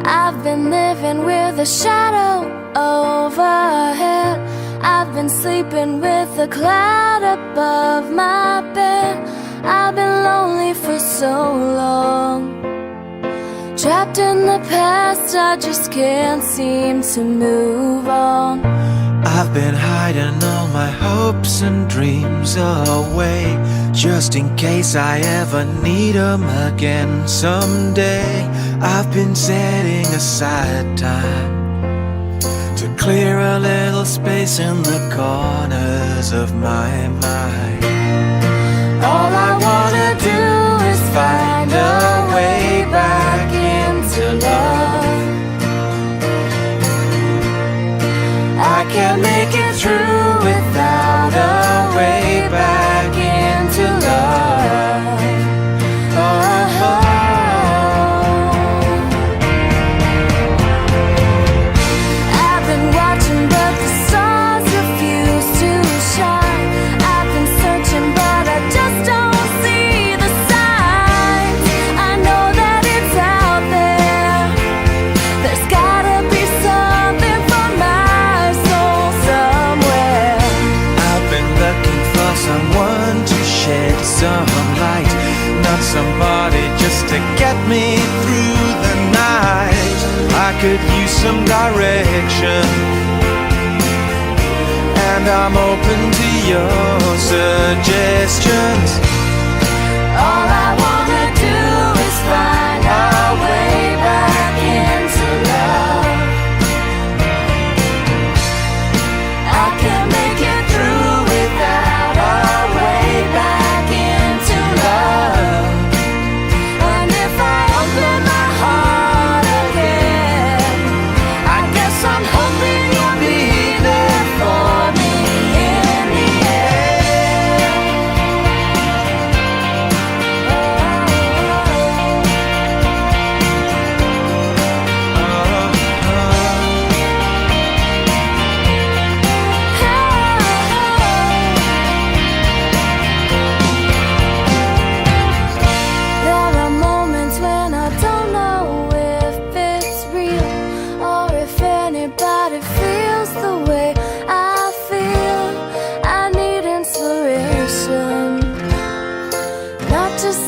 I've been living with a shadow overhead. I've been sleeping with a cloud above my bed. I've been lonely for so long, trapped in the past, I just can't seem to move on. I've been hiding all my hopes and dreams away, just in case I ever need 'em again someday. I've been setting aside time to clear a little space in the corners of my mind. All I wanna do is find a way back into love. I can't make it through without a way back into love. Oh. I've been watching but the stars refuse to shine. I've been searching but I just don't see the signs. I know that it's out there. There's gotta be something for my soul somewhere. I've been looking for someone to shed some light, not somebody just to get me through the night. I could use some direction, and I'm open to your suggestions. All I wanna do is find our way back into love. I can't make it through without our way back into love. And if I open my heart again, I guess I'm hoping you'll be there for me in the There are moments when I don't know if it's real or if anybody feels the way I feel. I need inspiration, not just